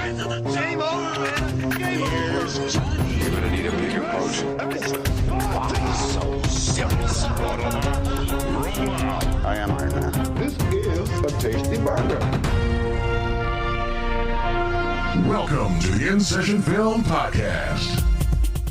Game over, man. Game over. Johnny, you're gonna need a bigger boat. So serious. I am Iron Man. This is a tasty burger. Welcome to the InSession Film Podcast.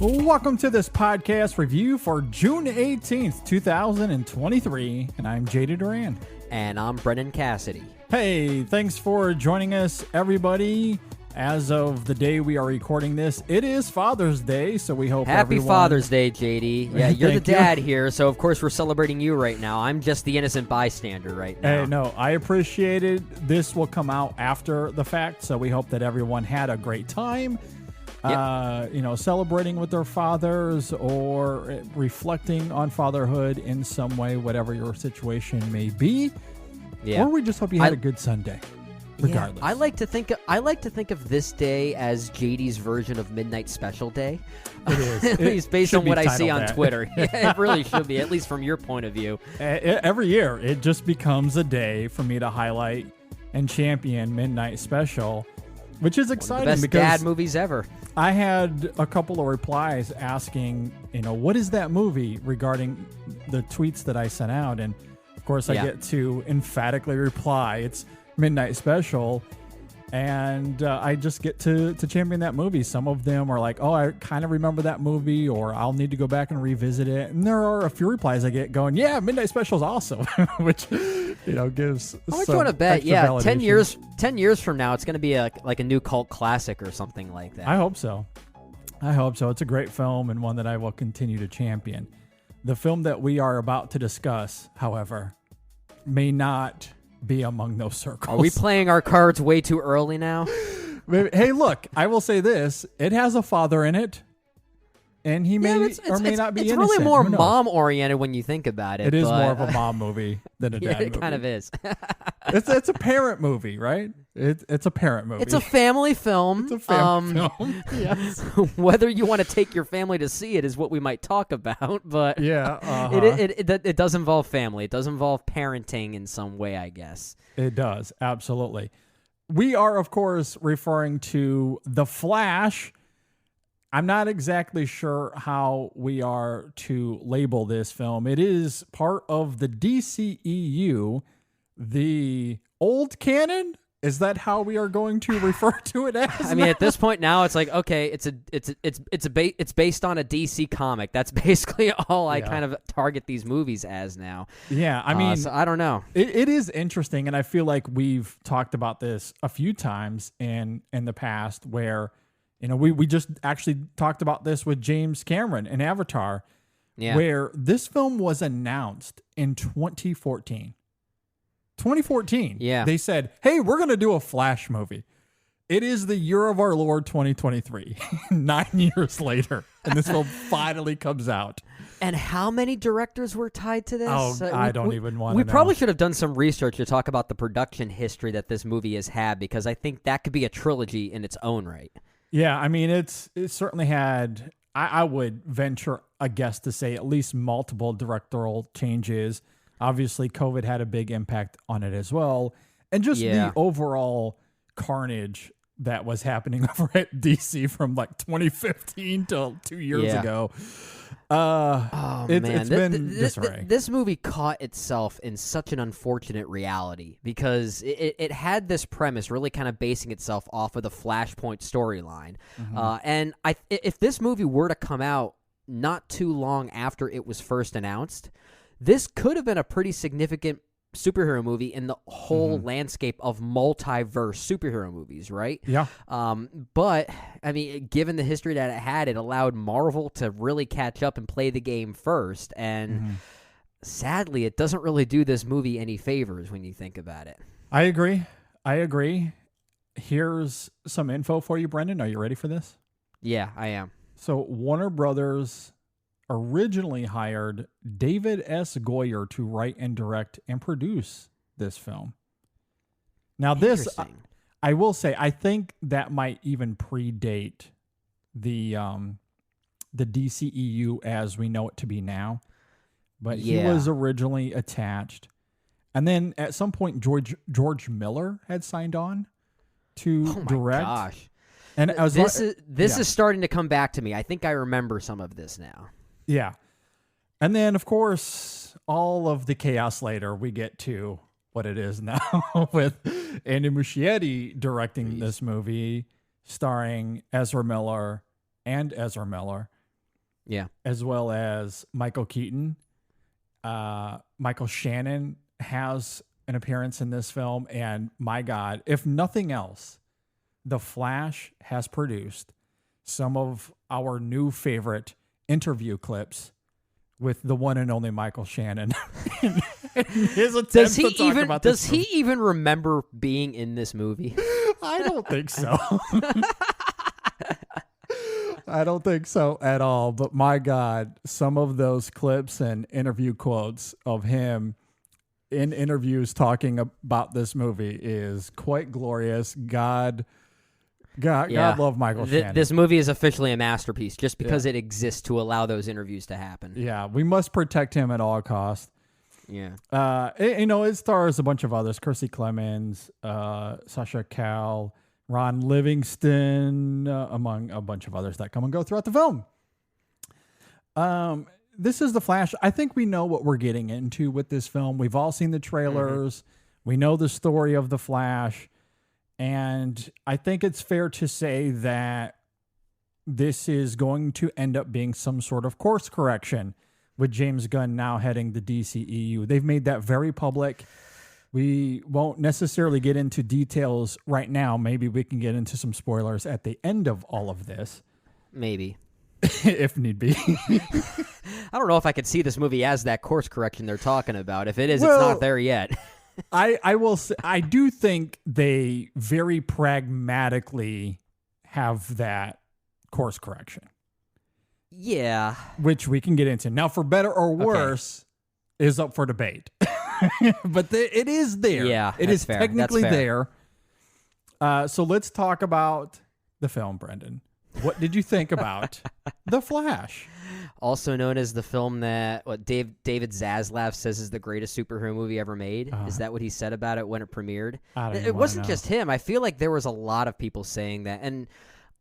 Welcome to this podcast review for June 18th, 2023. And I'm Jada Duran. And I'm Brennan Cassidy. Hey, thanks for joining us, everybody. As of the day we are recording this, it is Father's Day, so we hope Happy Father's Day, JD. Yeah, you're the Thank you. dad here, so of course we're celebrating you right now. I'm just the innocent bystander right now. Hey, no, I appreciate it. This will come out after the fact, so we hope that everyone had a great time. Yep. Celebrating with their fathers or reflecting on fatherhood in some way, whatever your situation may be. Yeah. Or we just hope you had a good Sunday. Regardless. Yeah, I like to think of this day as JD's version of Midnight Special Day. It is. At least based on what I see on that. Twitter. Yeah, it really should be, at least from your point of view. Every year, it just becomes a day for me to highlight and champion Midnight Special, which is exciting One of the best because dad movies ever. I had a couple of replies asking, what is that movie regarding the tweets that I sent out, and of course I get to emphatically reply, it's Midnight Special, and I just get to champion that movie. Some of them are like, oh, I kind of remember that movie, or I'll need to go back and revisit it. And there are a few replies I get going, yeah, Midnight Special is awesome, which gives How much some you want to bet? extra Yeah, validation. 10 years from now, it's going to be like a new cult classic or something like that. I hope so. It's a great film and one that I will continue to champion. The film that we are about to discuss, however, may not be among those circles. Are we playing our cards way too early now? Hey, look, I will say this. It has a father in it, and he may or may not be It's innocent. really more Who knows? mom-oriented when you think about it. It is but, more of a mom movie than a yeah, dad it movie. kind of is. It's a parent movie, right? It's a parent movie. It's a family film. It's a family film. Yes. Whether you want to take your family to see it is what we might talk about, but Yeah. it does involve family. It does involve parenting in some way, I guess. It does, absolutely. We are, of course, referring to The Flash. I'm not exactly sure how we are to label this film. It is part of the DCEU, the old canon. Is that how we are going to refer to it as? I mean, at this point now, it's like, okay, it's based on a DC comic. That's basically all I kind of target these movies as now. Yeah, I mean, so I don't know. It is interesting, and I feel like we've talked about this a few times in the past where, we just actually talked about this with James Cameron in Avatar, where this film was announced in 2014. 2014. Yeah. They said, hey, we're going to do a Flash movie. It is the year of our Lord 2023, 9 years later, and this film finally comes out. And how many directors were tied to this? Oh, I don't even want to We know. probably should have done some research to talk about the production history that this movie has had, because I think that could be a trilogy in its own right. Yeah, I mean, it certainly had, I would venture a guess to say, at least multiple directorial changes. Obviously, COVID had a big impact on it as well. And just the overall carnage that was happening over at DC from like 2015 till 2 years ago. It's been disarray. This movie caught itself in such an unfortunate reality because it had this premise really kind of basing itself off of the Flashpoint storyline. And if this movie were to come out not too long after it was first announced, this could have been a pretty significant superhero movie in the whole landscape of multiverse superhero movies, right? Yeah. But, I mean, given the history that it had, it allowed Marvel to really catch up and play the game first. And sadly, it doesn't really do this movie any favors when you think about it. I agree. Here's some info for you, Brendan. Are you ready for this? Yeah, I am. So Warner Brothers originally hired David S. Goyer to write and direct and produce this film. Now this, I will say, I think that might even predate the DCEU as we know it to be now. But he was originally attached. And then at some point, George Miller had signed on to Oh my direct. gosh. And I was This yeah. is starting to come back to me. I think I remember some of this now. Yeah. And then, of course, all of the chaos later, we get to what it is now with Andy Muschietti directing this movie, starring Ezra Miller, Yeah. as well as Michael Keaton. Michael Shannon has an appearance in this film. And my God, if nothing else, The Flash has produced some of our new favorite interview clips with the one and only Michael Shannon. His attempt to talk about this Does he even remember being in this movie? I don't think so. I don't think so at all. But my God, some of those clips and interview quotes of him in interviews talking about this movie is quite glorious. God love Michael Shannon. This movie is officially a masterpiece just because it exists to allow those interviews to happen. Yeah, we must protect him at all costs. Yeah. It stars a bunch of others: Kirstie Clemens, Sasha Cal, Ron Livingston, among a bunch of others that come and go throughout the film. This is The Flash. I think we know what we're getting into with this film. We've all seen the trailers. Mm-hmm. We know the story of The Flash. And I think it's fair to say that this is going to end up being some sort of course correction with James Gunn now heading the DCEU. They've made that very public. We won't necessarily get into details right now. Maybe we can get into some spoilers at the end of all of this. Maybe. If need be. I don't know if I could see this movie as that course correction they're talking about. If it is, it's not there yet. I will say, I do think they very pragmatically have that course correction. Yeah. Which we can get into. Now, for better or worse, is up for debate. But it is there. Yeah, it is technically there. So let's talk about the film, Brendan. What did you think about The Flash? Also known as the film that David Zaslav says is the greatest superhero movie ever made. Is that what he said about it when it premiered? It wasn't just him. I feel like there was a lot of people saying that. And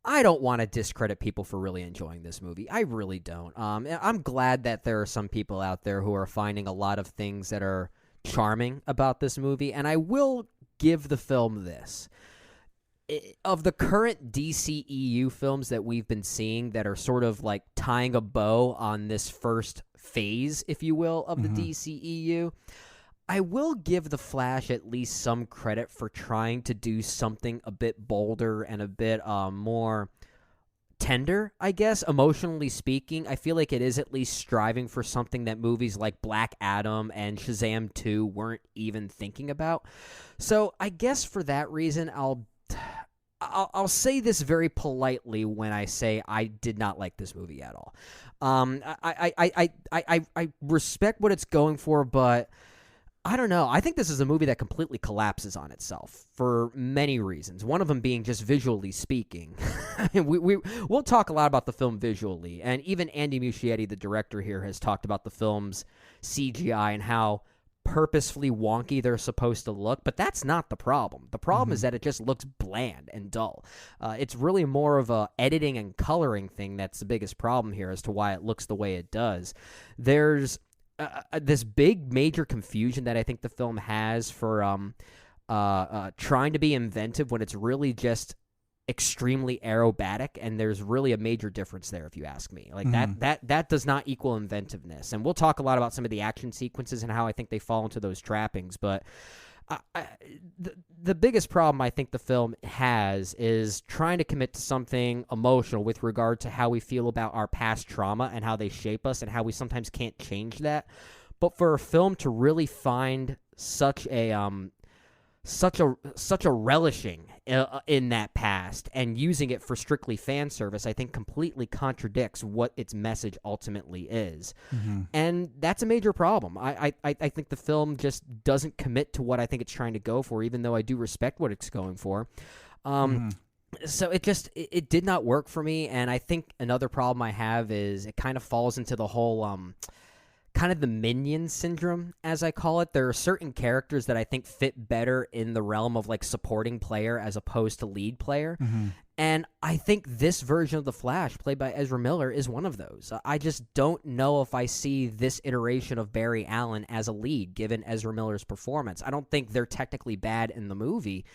I don't want to discredit people for really enjoying this movie. I really don't. I'm glad that there are some people out there who are finding a lot of things that are charming about this movie. And I will give the film this. Of the current DCEU films that we've been seeing that are sort of like tying a bow on this first phase, if you will, of the DCEU, I will give The Flash at least some credit for trying to do something a bit bolder and a bit more tender, I guess, emotionally speaking. I feel like it is at least striving for something that movies like Black Adam and Shazam 2 weren't even thinking about. So I guess for that reason, I'll say this very politely when I say I did not like this movie at all. I respect what it's going for, but I don't know. I think this is a movie that completely collapses on itself for many reasons. One of them being just visually speaking. We'll talk a lot about the film visually, and even Andy Muschietti, the director here, has talked about the film's CGI and how purposefully wonky they're supposed to look, but that's not the problem. The problem is that it just looks bland and dull. It's really more of a editing and coloring thing that's the biggest problem here as to why it looks the way it does. There's this big major confusion that I think the film has for trying to be inventive when it's really just extremely aerobatic, and there's really a major difference there if you ask me. Like that does not equal inventiveness. And we'll talk a lot about some of the action sequences and how I think they fall into those trappings, but the biggest problem I think the film has is trying to commit to something emotional with regard to how we feel about our past trauma and how they shape us and how we sometimes can't change that. But for a film to really find such a relishing in that past and using it for strictly fan service, I think completely contradicts what its message ultimately is. And that's a major problem. I think the film just doesn't commit to what I think it's trying to go for, even though I do respect what it's going for. So it did not work for me. And I think another problem I have is it kind of falls into the whole kind of the minion syndrome, as I call it. There are certain characters that I think fit better in the realm of like supporting player as opposed to lead player. And I think this version of the Flash, played by Ezra Miller, is one of those. I just don't know if I see this iteration of Barry Allen as a lead, given Ezra Miller's performance. I don't think they're technically bad in the movie,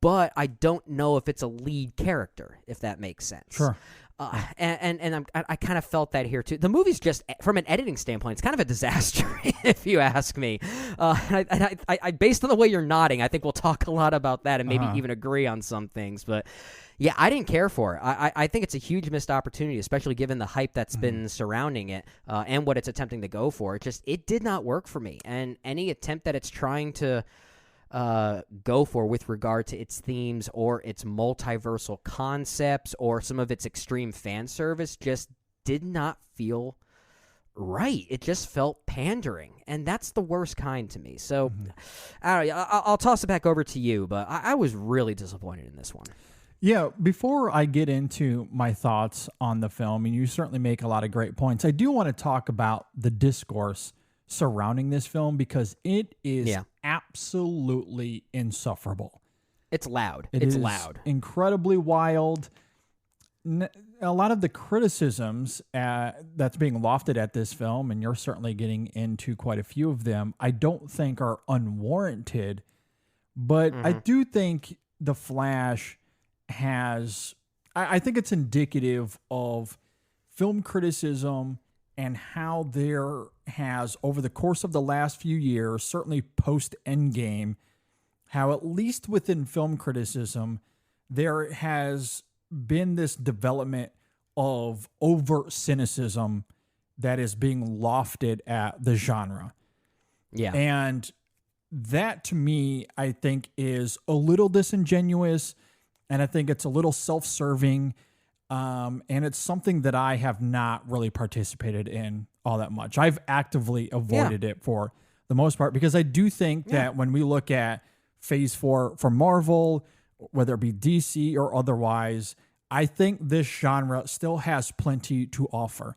but I don't know if it's a lead character, if that makes sense. Sure. I kind of felt that here too. The movie's just, from an editing standpoint, it's kind of a disaster, if you ask me. I based on the way you're nodding, I think we'll talk a lot about that and maybe even agree on some things. But yeah, I didn't care for it. I think it's a huge missed opportunity, especially given the hype that's been surrounding it and what it's attempting to go for. It did not work for me. And any attempt that it's trying to go for with regard to its themes or its multiversal concepts or some of its extreme fan service just did not feel right. It just felt pandering, and that's the worst kind to me. So I don't know, I'll toss it back over to you, but I was really disappointed in this one. Yeah, before I get into my thoughts on the film, and you certainly make a lot of great points, I do want to talk about the discourse surrounding this film because it is absolutely insufferable. It's loud. It's loud. Incredibly wild. A lot of the criticisms that's being lofted at this film, and you're certainly getting into quite a few of them, I don't think are unwarranted. But I do think The Flash has... I think it's indicative of film criticism and how there has, over the course of the last few years, certainly post-Endgame, how at least within film criticism, there has been this development of overt cynicism that is being lofted at the genre. Yeah. And that, to me, I think is a little disingenuous, and I think it's a little self-serving, and it's something that I have not really participated in all that much. I've actively avoided it for the most part because I do think that when we look at Phase 4 for Marvel, whether it be DC or otherwise, I think this genre still has plenty to offer.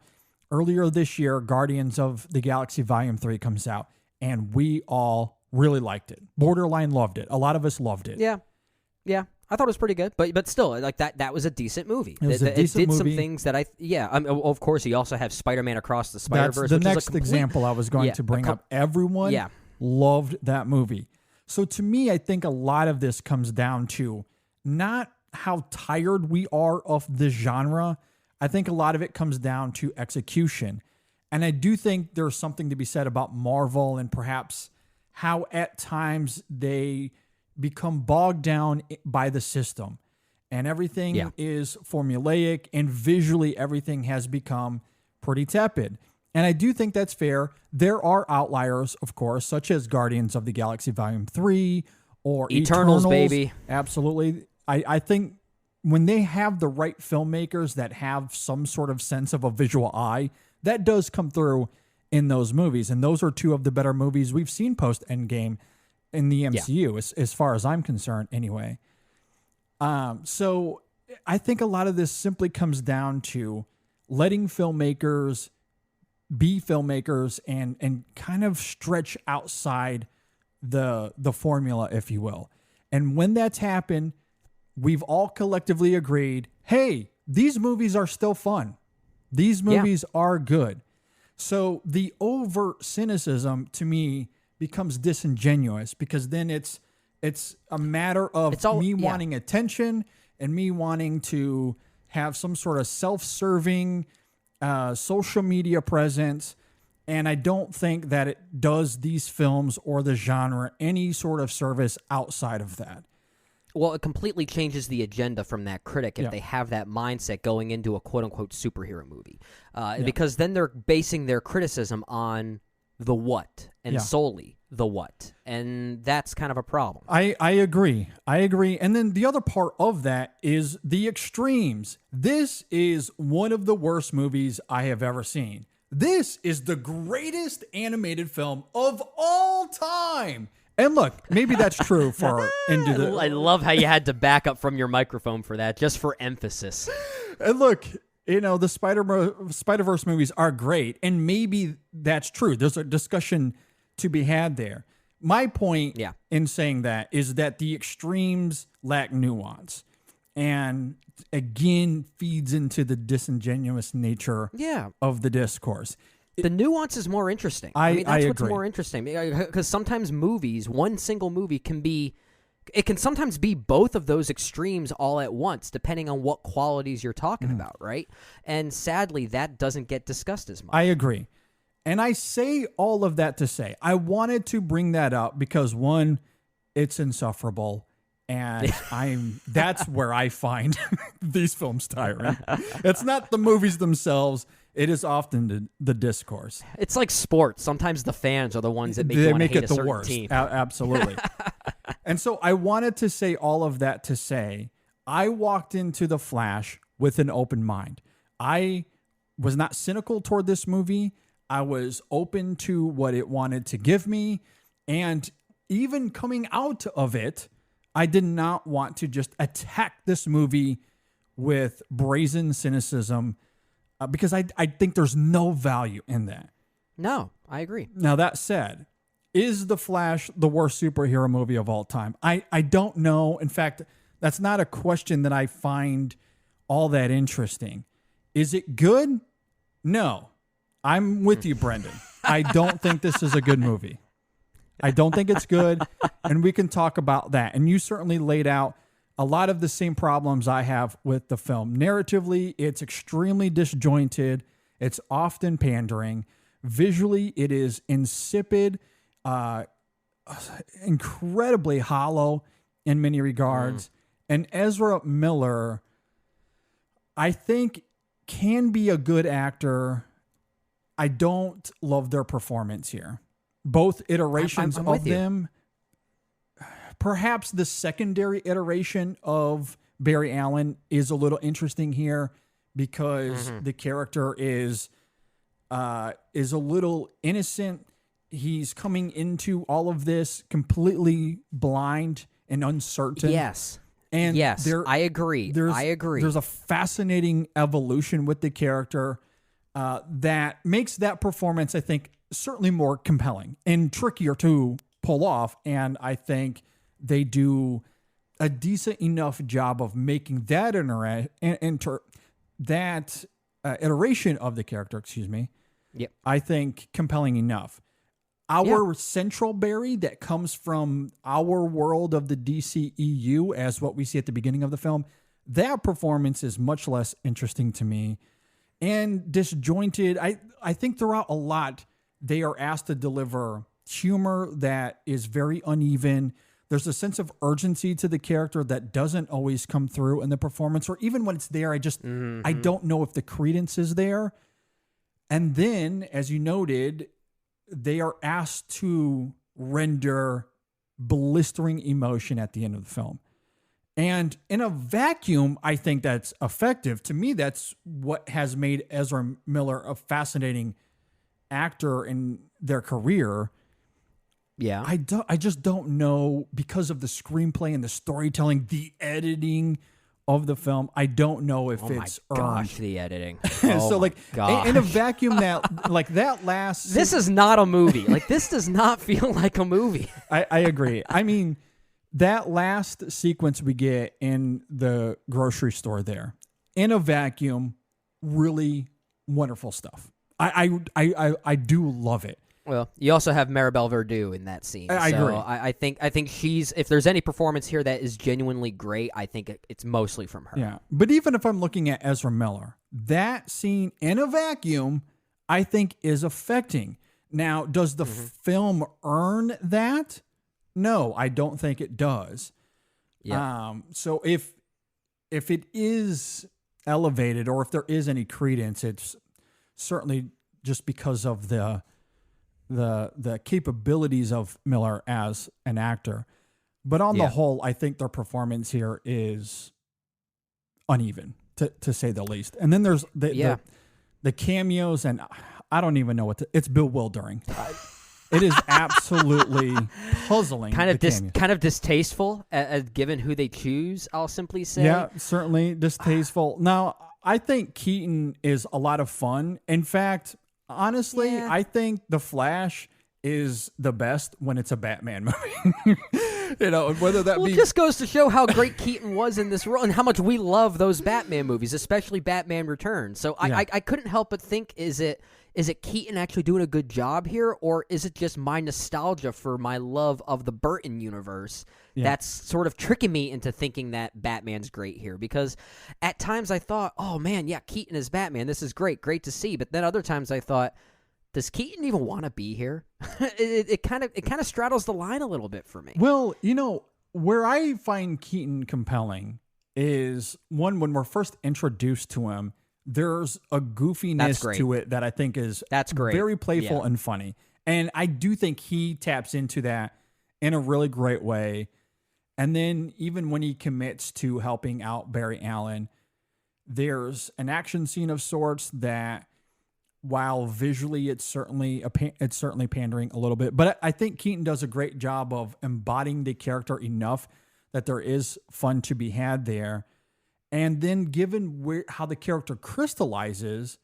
Earlier this year, Guardians of the Galaxy Volume 3 comes out, and we all really liked it. Borderline loved it. A lot of us loved it. Yeah. Yeah. I thought it was pretty good, but still, like that was a decent movie. It was a decent movie. Some things that of course, you also have Spider-Man Across the Spider-Verse. That's the next example I was going to bring up. Everyone loved that movie. So to me, I think a lot of this comes down to not how tired we are of the genre. I think a lot of it comes down to execution. And I do think there's something to be said about Marvel and perhaps how at times they become bogged down by the system, and everything is formulaic, and visually everything has become pretty tepid. And I do think that's fair. There are outliers, of course, such as Guardians of the Galaxy Volume 3 or Eternals, baby. Absolutely. I think when they have the right filmmakers that have some sort of sense of a visual eye, that does come through in those movies. And those are two of the better movies we've seen post-Endgame in the MCU, as far as I'm concerned, anyway. So I think a lot of this simply comes down to letting filmmakers be filmmakers and kind of stretch outside the formula, if you will. And when that's happened, we've all collectively agreed, hey, these movies are still fun. These movies are good. So the overt cynicism, to me, becomes disingenuous because then it's a matter of me wanting attention and me wanting to have some sort of self-serving social media presence. And I don't think that it does these films or the genre any sort of service outside of that. Well, it completely changes the agenda from that critic if they have that mindset going into a quote-unquote superhero movie. Because then they're basing their criticism on the what and solely the what. And that's kind of a problem. I agree. And then the other part of that is the extremes. This is one of the worst movies I have ever seen. This is the greatest animated film of all time. And look, maybe that's true for Into the... I love how you had to back up from your microphone for that, just for emphasis. And look, the Spider-Verse movies are great, and maybe that's true. There's a discussion to be had there. My point in saying that is that the extremes lack nuance, and again feeds into the disingenuous nature of the discourse. The nuance is more interesting. I that's what's agree. more interesting, because sometimes movies, one single movie it can sometimes be both of those extremes all at once, depending on what qualities you're talking about, right? And sadly, that doesn't get discussed as much. I agree. And I say all of that to say, I wanted to bring that up because, one, it's insufferable. And that's where I find these films tiring. It's not the movies themselves. It is often the discourse. It's like sports. Sometimes the fans are the ones that make you want to hate a certain team. Absolutely. And so I wanted to say all of that to say, I walked into The Flash with an open mind. I was not cynical toward this movie. I was open to what it wanted to give me. And even coming out of it, I did not want to just attack this movie with brazen cynicism because I think there's no value in that. No, I agree. Now, that said, is The Flash the worst superhero movie of all time? I don't know. In fact, that's not a question that I find all that interesting. Is it good? No. I'm with you, Brendan. I don't think this is a good movie. I don't think it's good, and we can talk about that. And you certainly laid out a lot of the same problems I have with the film. Narratively, it's extremely disjointed. It's often pandering. Visually, it is insipid, incredibly hollow in many regards. And Ezra Miller, I think, can be a good actor. I don't love their performance here. Both iterations I'm of them. Perhaps the secondary iteration of Barry Allen is a little interesting here because the character is a little innocent. He's coming into all of this completely blind and uncertain. Yes. And I agree. There's a fascinating evolution with the character that makes that performance, I think, certainly more compelling and trickier to pull off. And I think they do a decent enough job of making that iteration of the character, I think compelling enough. Our central Barry that comes from our world of the DCEU as what we see at the beginning of the film, that performance is much less interesting to me and disjointed. I think throughout a lot, they are asked to deliver humor that is very uneven. There's a sense of urgency to the character that doesn't always come through in the performance, or even when it's there, I don't know if the credence is there. And then, as you noted, they are asked to render blistering emotion at the end of the film. And in a vacuum, I think that's effective. To me, that's what has made Ezra Miller a fascinating actor in their career. Yeah. I just don't know, because of the screenplay and the storytelling, the editing of the film, I don't know if it's earned. Gosh, the editing. So in a vacuum, that last... This is not a movie. This does not feel like a movie. I agree. I mean, that last sequence we get in the grocery store there, in a vacuum, really wonderful stuff. I do love it. Well, you also have Maribel Verdú in that scene. I agree. I think she's, if there's any performance here that is genuinely great, I think it's mostly from her. Yeah. But even if I'm looking at Ezra Miller, that scene in a vacuum, I think is affecting. Now, does the film earn that? No, I don't think it does. Yeah. So if it is elevated, or if there is any credence, it's certainly just because of the capabilities of Miller as an actor. But on the whole, I think their performance here is uneven, to say the least. And then there's the cameos, and I don't even know it's bewildering. It is absolutely puzzling. Kind of distasteful, given who they choose, I'll simply say. Yeah, certainly distasteful. Now, I think Keaton is a lot of fun. In fact, honestly, I think The Flash is the best when it's a Batman movie. Whether that Well, be it just goes to show how great Keaton was in this role and how much we love those Batman movies, especially Batman Returns. So I couldn't help but think, is it Keaton actually doing a good job here, or is it just my nostalgia for my love of the Burton universe that's sort of tricking me into thinking that Batman's great here? Because at times I thought, oh man, yeah, Keaton is Batman. This is great to see. But then other times I thought, does Keaton even want to be here? it kind of straddles the line a little bit for me. Well, where I find Keaton compelling is when we're first introduced to him, there's a goofiness to it that I think is very playful and funny. And I do think he taps into that in a really great way. And then even when he commits to helping out Barry Allen, there's an action scene of sorts that, while visually it's certainly pandering a little bit, but I think Keaton does a great job of embodying the character enough that there is fun to be had there. And then given how the character crystallizes,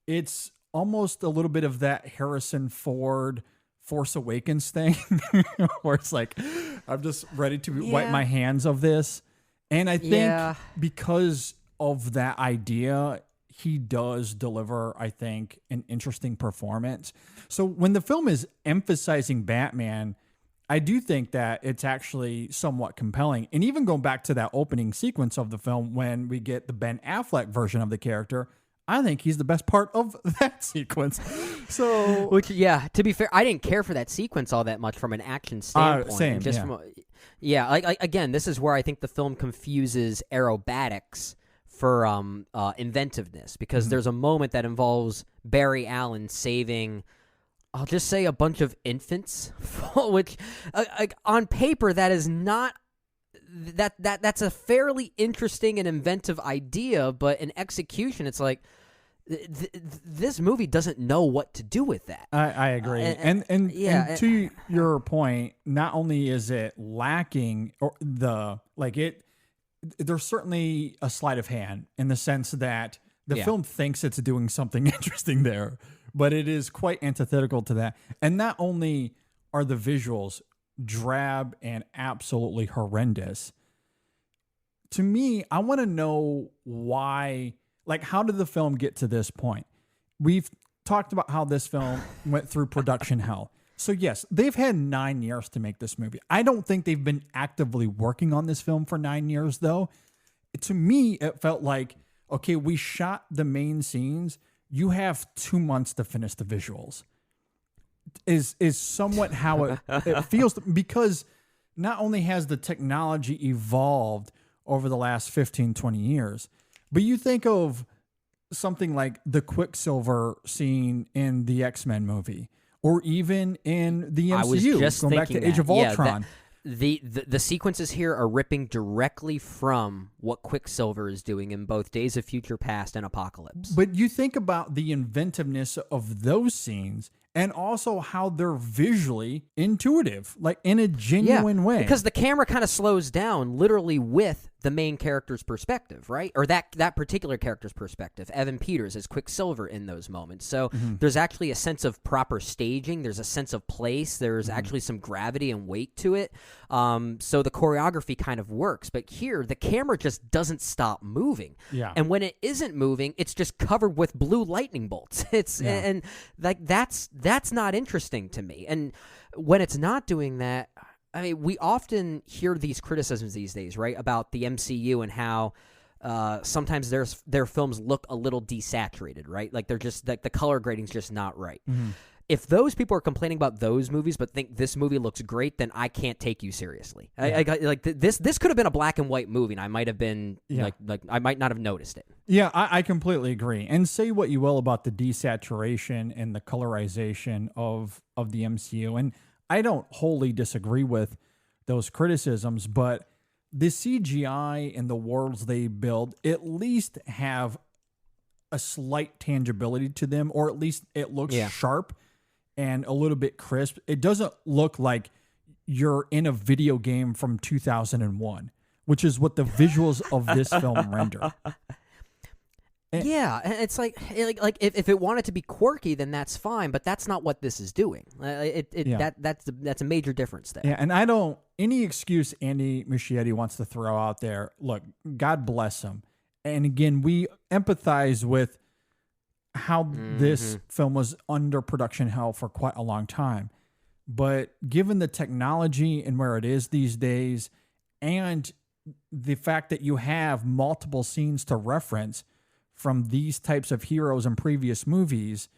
it's almost a little bit of that Harrison Ford Force Awakens thing where it's like, I'm just ready to wipe my hands of this. And I think because of that idea, he does deliver, I think, an interesting performance. So when the film is emphasizing Batman, I do think that it's actually somewhat compelling. And even going back to that opening sequence of the film when we get the Ben Affleck version of the character, I think he's the best part of that sequence. So, which, to be fair, I didn't care for that sequence all that much from an action standpoint. Same, again, this is where I think the film confuses aerobatics for inventiveness, because there's a moment that involves Barry Allen saving, I'll just say, a bunch of infants, which on paper that is not that's a fairly interesting and inventive idea, but in execution it's like this movie doesn't know what to do with that. I agree. And to your point, not only is it lacking there's certainly a sleight of hand in the sense that the film thinks it's doing something interesting there, but it is quite antithetical to that. And not only are the visuals drab and absolutely horrendous, to me, I want to know why, how did the film get to this point? We've talked about how this film went through production hell. So yes, they've had 9 years to make this movie. I don't think they've been actively working on this film for 9 years, though. To me, it felt like, okay, we shot the main scenes. You have 2 months to finish the visuals. Is somewhat how it feels, because not only has the technology evolved over the last 15, 20 years, but you think of something like the Quicksilver scene in the X-Men movie, or even in the MCU, I was just going back to Age of Ultron. The sequences here are ripping directly from what Quicksilver is doing in both Days of Future Past and Apocalypse. But you think about the inventiveness of those scenes, and also how they're visually intuitive, in a genuine way. Because the camera kind of slows down literally with the main character's perspective, right? Or that particular character's perspective. Evan Peters is Quicksilver in those moments. So there's actually a sense of proper staging. There's a sense of place. There's actually some gravity and weight to it. So the choreography kind of works. But here, the camera just doesn't stop moving. Yeah. And when it isn't moving, it's just covered with blue lightning bolts. And that's not interesting to me. And when it's not doing that, I mean, we often hear these criticisms these days, right, about the MCU and how sometimes their films look a little desaturated, right? They're just the color grading's just not right. If those people are complaining about those movies but think this movie looks great, then I can't take you seriously. This could have been a black and white movie, and I might have been I might not have noticed it. Yeah, I completely agree. And say what you will about the desaturation and the colorization of the MCU, and I don't wholly disagree with those criticisms, but the CGI and the worlds they build at least have a slight tangibility to them, or at least it looks sharp and a little bit crisp. It doesn't look like you're in a video game from 2001, which is what the visuals of this film render. Yeah, and it's like if it wanted to be quirky, then that's fine, but that's not what this is doing. That's a major difference there. Yeah, and I don't any excuse Andy Muschietti wants to throw out there. Look, God bless him. And again, we empathize with how this film was under production hell for quite a long time. But given the technology and where it is these days, and the fact that you have multiple scenes to reference from these types of heroes in previous movies,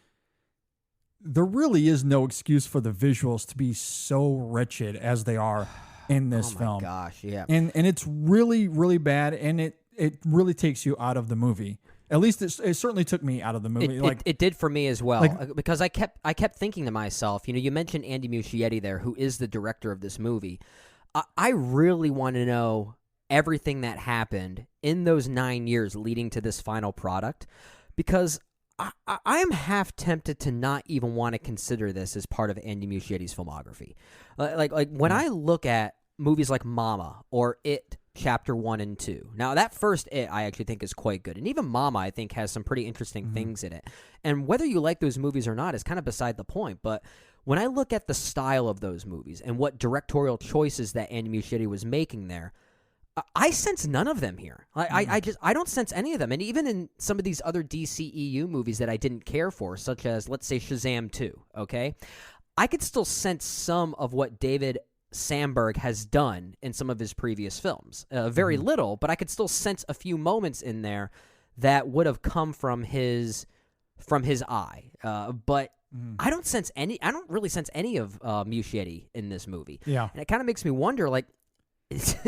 there really is no excuse for the visuals to be so wretched as they are in this film. Oh my gosh, yeah. And it's really, really bad, and it really takes you out of the movie. At least it certainly took me out of the movie. It did for me as well, because I kept thinking to myself, you mentioned Andy Muschietti there, who is the director of this movie. I really want to know everything that happened in those 9 years leading to this final product, because I am half tempted to not even want to consider this as part of Andy Muschietti's filmography. Like when I look at movies like Mama or It Chapter 1 and 2. Now, that first It I actually think is quite good. And even Mama, I think, has some pretty interesting things in it. And whether you like those movies or not is kind of beside the point. But when I look at the style of those movies and what directorial choices that Andy Muschietti was making there, I sense none of them here. I don't sense any of them. And even in some of these other DCEU movies that I didn't care for, such as, let's say, Shazam 2, okay? I could still sense some of what David Sandberg has done in some of his previous films. Very little, but I could still sense a few moments in there that would have come from his eye. But I don't really sense any of Muschietti in this movie. Yeah. And it kind of makes me wonder, like,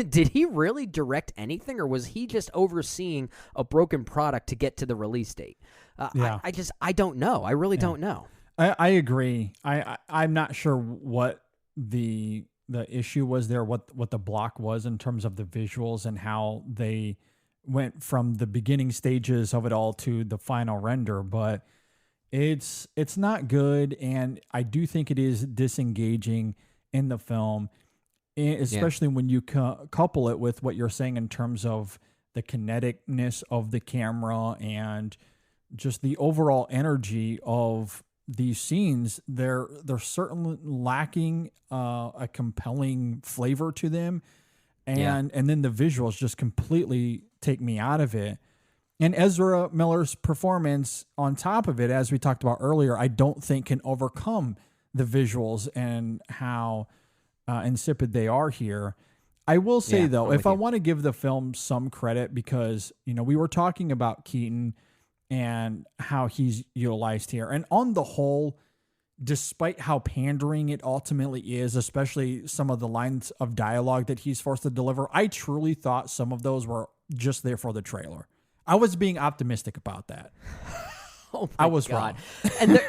did he really direct anything, or was he just overseeing a broken product to get to the release date? I don't know. I really don't know. I agree. I'm not sure what the issue was there, what the block was in terms of the visuals and how they went from the beginning stages of it all to the final render, but it's not good, and I do think it is disengaging in the film, especially when you couple it with what you're saying in terms of the kineticness of the camera and just the overall energy of these scenes. They're certainly lacking a compelling flavor to them, and then the visuals just completely take me out of it. And Ezra Miller's performance on top of it, as we talked about earlier, I don't think can overcome the visuals and how insipid they are here. I will say, though, if I want to give the film some credit, because, we were talking about Keaton and how he's utilized here. And on the whole, despite how pandering it ultimately is, especially some of the lines of dialogue that he's forced to deliver, I truly thought some of those were just there for the trailer. I was being optimistic about that. Oh I was God. wrong. And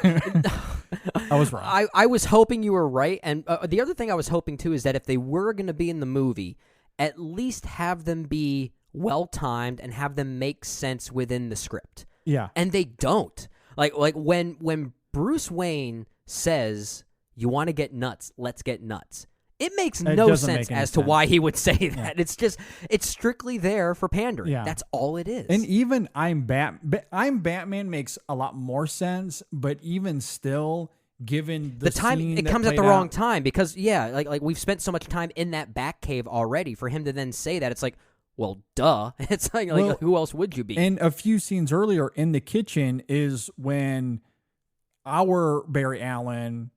I was wrong. I was hoping you were right. And the other thing I was hoping, too, is that if they were going to be in the movie, at least have them be well-timed and have them make sense within the script. Yeah. And they don't. Like when Bruce Wayne says, "You want to get nuts, let's get nuts," it makes no sense as to why he would say that. Yeah. It's strictly there for pandering. Yeah. That's all it is. And even I'm Batman makes a lot more sense, but even still, given the time, scene it comes at the wrong time, because like we've spent so much time in that Batcave already. For him to then say that, it's like, well, duh. It's like who else would you be? And a few scenes earlier in the kitchen is when our Barry Allen,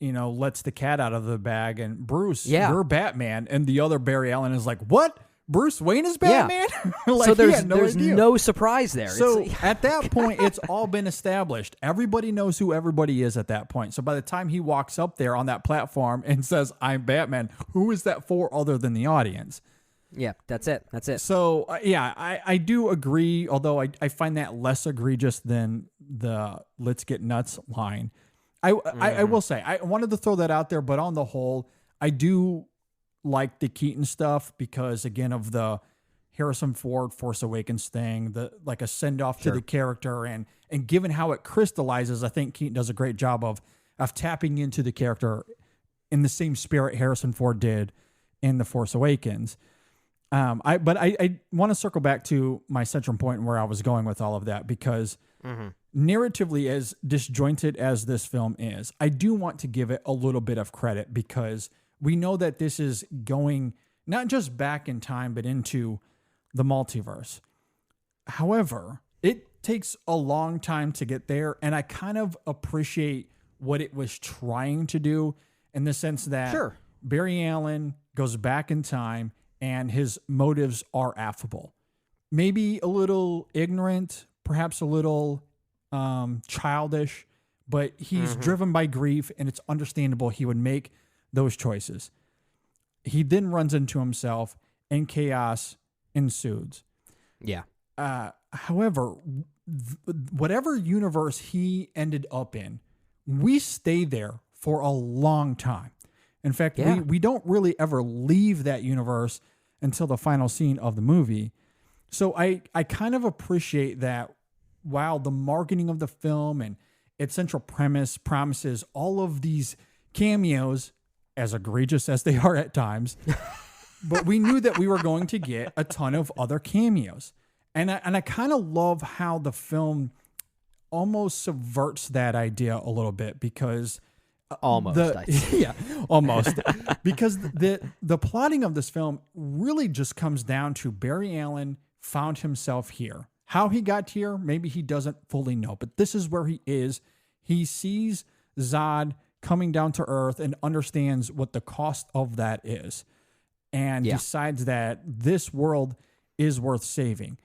lets the cat out of the bag, and Bruce, you're Batman, and the other Barry Allen is like, what? Bruce Wayne is Batman? Yeah. So there's no surprise there. So at that point, it's all been established. Everybody knows who everybody is at that point. So by the time he walks up there on that platform and says, "I'm Batman," who is that for other than the audience? Yeah, that's it. So, I do agree, although I find that less egregious than the "let's get nuts" line. I will say, I wanted to throw that out there, but on the whole, I do like the Keaton stuff because, again, of the Harrison Ford Force Awakens thing, like a send-off to the character, and given how it crystallizes, I think Keaton does a great job of tapping into the character in the same spirit Harrison Ford did in The Force Awakens. I want to circle back to my central point and where I was going with all of that, because narratively, as disjointed as this film is, I do want to give it a little bit of credit, because we know that this is going not just back in time, but into the multiverse. However, it takes a long time to get there, and I kind of appreciate what it was trying to do, in the sense that Barry Allen goes back in time and his motives are affable. Maybe a little ignorant, perhaps a little childish, but he's driven by grief, and it's understandable he would make those choices. He then runs into himself, and chaos ensues. Yeah. However, whatever universe he ended up in, we stay there for a long time. In fact, we don't really ever leave that universe until the final scene of the movie. So I kind of appreciate that while the marketing of the film and its central premise promises all of these cameos, as egregious as they are at times, but we knew that we were going to get a ton of other cameos. And I kind of love how the film almost subverts that idea a little bit, because almost because the plotting of this film really just comes down to Barry Allen found himself here. How he got here, maybe he doesn't fully know, but this is where he is. He sees Zod coming down to Earth and understands what the cost of that is, and decides that this world is worth saving.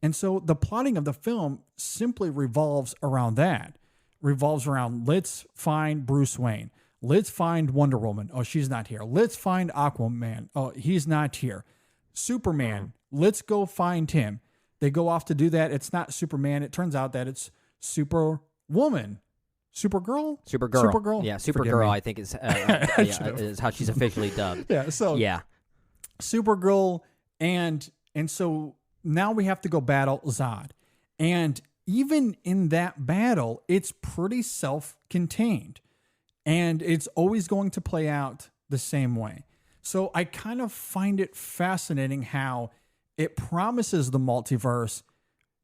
And so the plotting of the film simply revolves around that. Revolves around, let's find Bruce Wayne. Let's find Wonder Woman. Oh, she's not here. Let's find Aquaman. Oh, he's not here. Superman, let's go find him. They go off to do that. It's not Superman. It turns out that it's Superwoman. Supergirl? Supergirl. Yeah, Supergirl, I think is how she's officially dubbed. Supergirl, and so now we have to go battle Zod. And even in that battle, it's pretty self-contained. And it's always going to play out the same way. So I kind of find it fascinating how it promises the multiverse,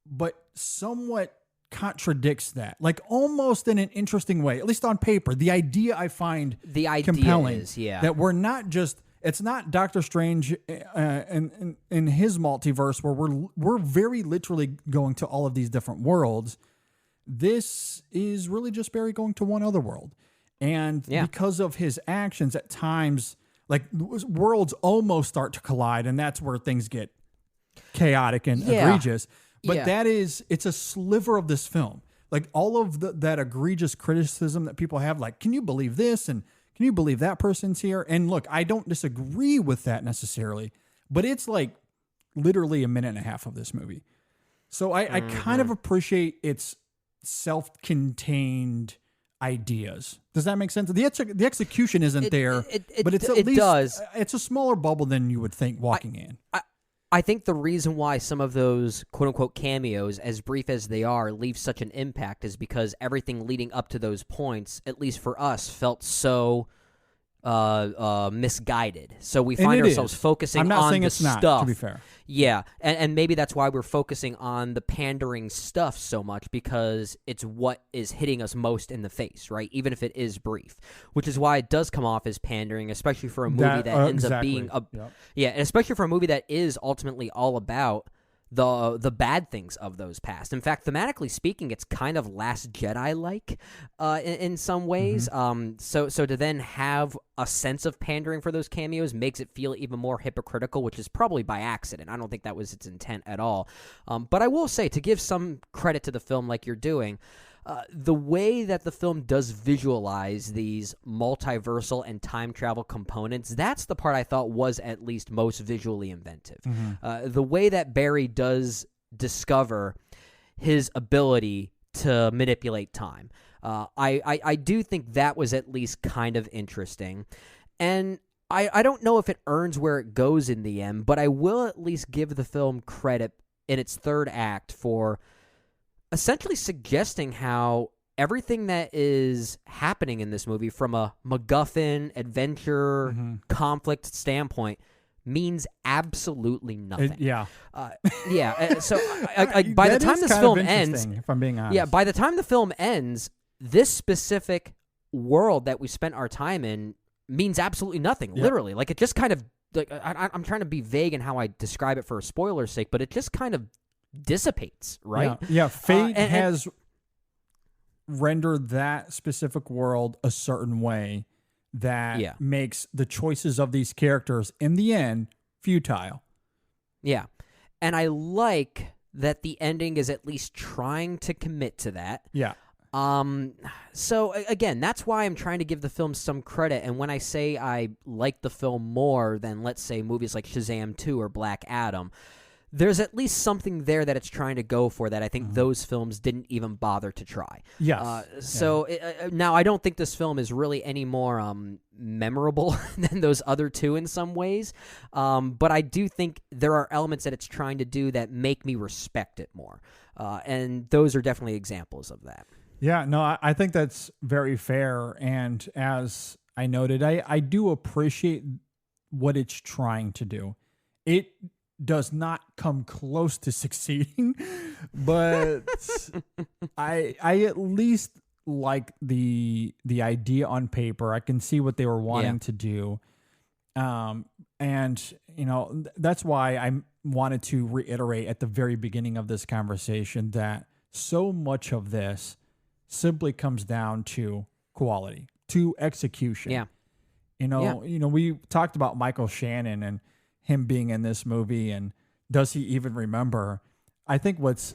but somewhat contradicts that. Like almost in an interesting way, at least on paper. The idea I find compelling is, that we're not just... It's not Doctor Strange in his multiverse where we're very literally going to all of these different worlds. This is really just Barry going to one other world. And because of his actions at times, like worlds almost start to collide, and that's where things get chaotic and egregious. But it's a sliver of this film. Like all of that egregious criticism that people have, like, can you believe this? And can you believe that person's here? And look, I don't disagree with that necessarily, but it's like literally a minute and a half of this movie. So I kind of appreciate its self-contained ideas. Does that make sense? The execution isn't there, but it's at least it's a smaller bubble than you would think walking in. I think the reason why some of those quote-unquote cameos, as brief as they are, leave such an impact is because everything leading up to those points, at least for us, felt so misguided. So we find ourselves focusing on the stuff. I'm not saying it's not, to be fair. Yeah, and maybe that's why we're focusing on the pandering stuff so much, because it's what is hitting us most in the face, right? Even if it is brief, which is why it does come off as pandering, especially for a movie that ends up being and especially for a movie that is ultimately all about the bad things of those past. In fact, thematically speaking, it's kind of Last Jedi-like in some ways. So to then have a sense of pandering for those cameos makes it feel even more hypocritical, which is probably by accident. I don't think that was its intent at all. But I will say, to give some credit to the film like you're doing, the way that the film does visualize these multiversal and time travel components, that's the part I thought was at least most visually inventive. The way that Barry does discover his ability to manipulate time. I do think that was at least kind of interesting. And I don't know if it earns where it goes in the end, but I will at least give the film credit in its third act for essentially suggesting how everything that is happening in this movie from a MacGuffin, adventure, conflict standpoint means absolutely nothing. Yeah. So by the That time is this kind film of ends, interesting, if I'm being honest. yeah, by the time the film ends, this specific world that we spent our time in means absolutely nothing. Yep. Literally, like it just kind of. Like, I'm trying to be vague in how I describe it for a spoiler's sake, but it just kind of dissipates, right? Yeah. Fate and has rendered that specific world a certain way that makes the choices of these characters in the end futile. Yeah. And I like that the ending is at least trying to commit to that. Yeah. So again, that's why I'm trying to give the film some credit. And when I say I like the film more than, let's say, movies like Shazam 2 or Black Adam, there's at least something there that it's trying to go for that I think those films didn't even bother to try. Yes. Now I don't think this film is really any more memorable than those other two in some ways, but I do think there are elements that it's trying to do that make me respect it more, and those are definitely examples of that. Yeah, no, I think that's very fair. And as I noted, I do appreciate what it's trying to do. It does not come close to succeeding, but I at least like the idea on paper. I can see what they were wanting to do. And that's why I wanted to reiterate at the very beginning of this conversation that so much of this simply comes down to quality, to execution. Yeah. We talked about Michael Shannon and him being in this movie, and does he even remember? I think what's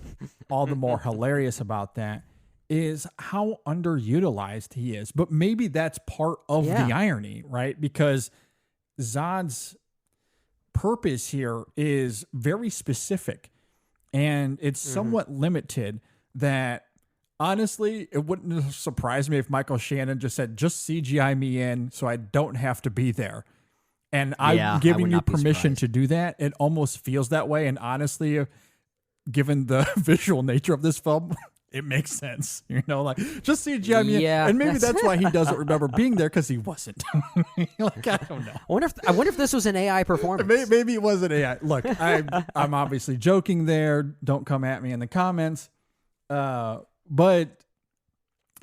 all the more hilarious about that is how underutilized he is. But maybe that's part of the irony, right? Because Zod's purpose here is very specific, and it's somewhat limited that, honestly, it wouldn't have surprised me if Michael Shannon just said, just CGI me in so I don't have to be there. And I'm giving you permission to do that. It almost feels that way. And honestly, given the visual nature of this film, it makes sense. Just CGI me in. And maybe that's why he doesn't remember being there, because he wasn't. I don't know. I wonder if this was an AI performance. Maybe it was an AI. Look, I'm obviously joking there. Don't come at me in the comments. But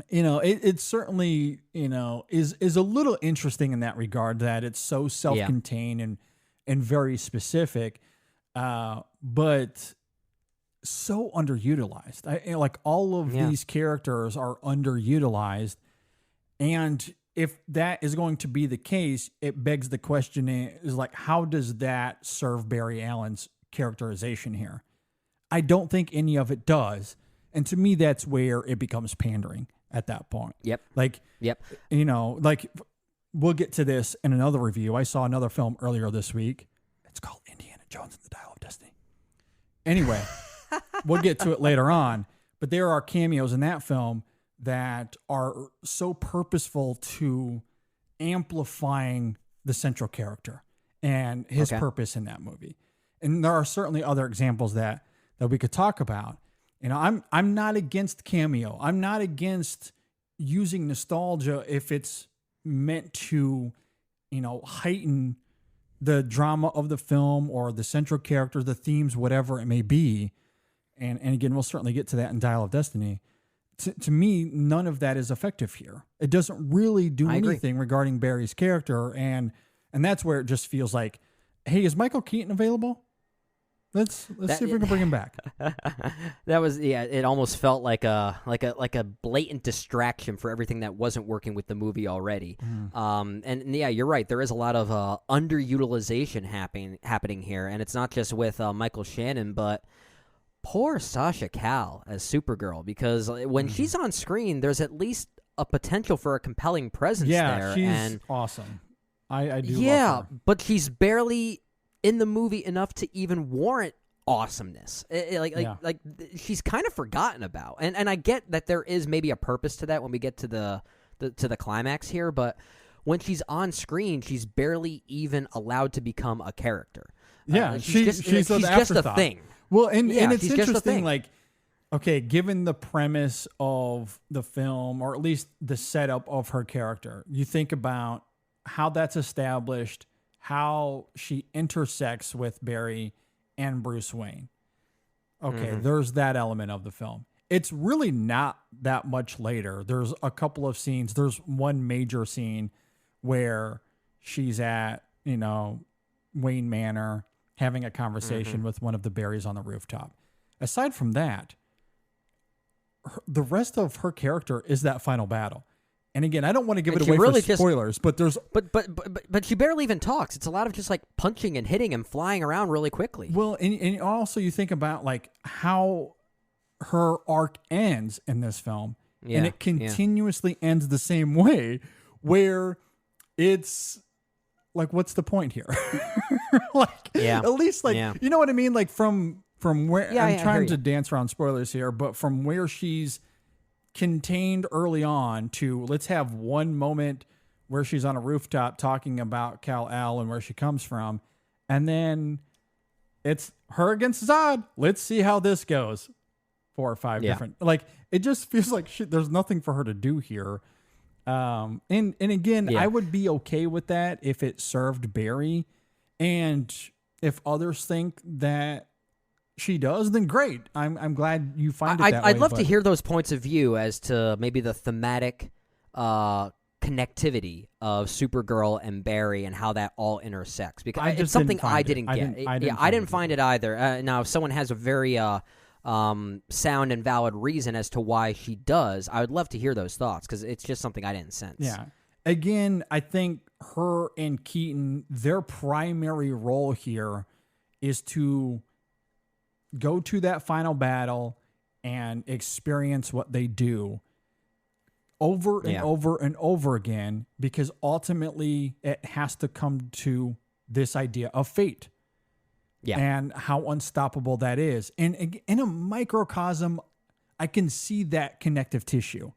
it certainly, is a little interesting in that regard, that it's so self-contained and very specific, but so underutilized. Like all of these characters are underutilized. And if that is going to be the case, it begs the question is like, how does that serve Barry Allen's characterization here? I don't think any of it does. And to me, that's where it becomes pandering at that point. Yep. We'll get to this in another review. I saw another film earlier this week. It's called Indiana Jones and the Dial of Destiny. Anyway, we'll get to it later on. But there are cameos in that film that are so purposeful to amplifying the central character and his purpose in that movie. And there are certainly other examples that we could talk about. I'm not against cameo. I'm not against using nostalgia if it's meant to, heighten the drama of the film or the central character, the themes, whatever it may be. And again, we'll certainly get to that in Dial of Destiny. To me, none of that is effective here. It doesn't really do anything regarding Barry's character, and that's where it just feels like, hey, is Michael Keaton available? Let's see if we can bring him back. That was it almost felt like a blatant distraction for everything that wasn't working with the movie already. And you're right. There is a lot of underutilization happening here, and it's not just with Michael Shannon, but poor Sasha Calle as Supergirl, because when she's on screen, there's at least a potential for a compelling presence there. Yeah, she's awesome. I do love her. But she's barely in the movie enough to even warrant awesomeness. She's kind of forgotten about. And I get that there is maybe a purpose to that when we get to the climax here, but when she's on screen, she's barely even allowed to become a character. She's just a thing. Well, and it's interesting, given the premise of the film, or at least the setup of her character, you think about how that's established, how she intersects with Barry and Bruce Wayne. Okay, Mm-hmm. there's that element of the film. It's really not that much later. There's a couple of scenes. There's one major scene where she's at, Wayne Manor having a conversation with one of the Barrys on the rooftop. Aside from that, the rest of her character is that final battle. And again, I don't want to give it away for spoilers, but there's... But she barely even talks. It's a lot of just like punching and hitting and flying around really quickly. Well, and also you think about like how her arc ends in this film, and it continuously ends the same way, where it's like, what's the point here? At least you know what I mean? Like from where I'm trying to dance around spoilers here, but from where she's contained early on to let's have one moment where she's on a rooftop talking about Kal-El and where she comes from, and then it's her against Zod. Let's see how this goes. 4 or 5 different, like, it just feels like there's nothing for her to do here. And again, I would be okay with that if it served Barry, and if others think that she does, then great. I'm glad you find it that way. I'd love to hear those points of view as to maybe the thematic connectivity of Supergirl and Barry and how that all intersects, because it's something I didn't get. I didn't find it either. Now, if someone has a very sound and valid reason as to why she does, I would love to hear those thoughts, because it's just something I didn't sense. Yeah. Again, I think her and Keaton, their primary role here is to go to that final battle and experience what they do over and over and over again, because ultimately it has to come to this idea of fate. Yeah. And how unstoppable that is. And in a microcosm, I can see that connective tissue.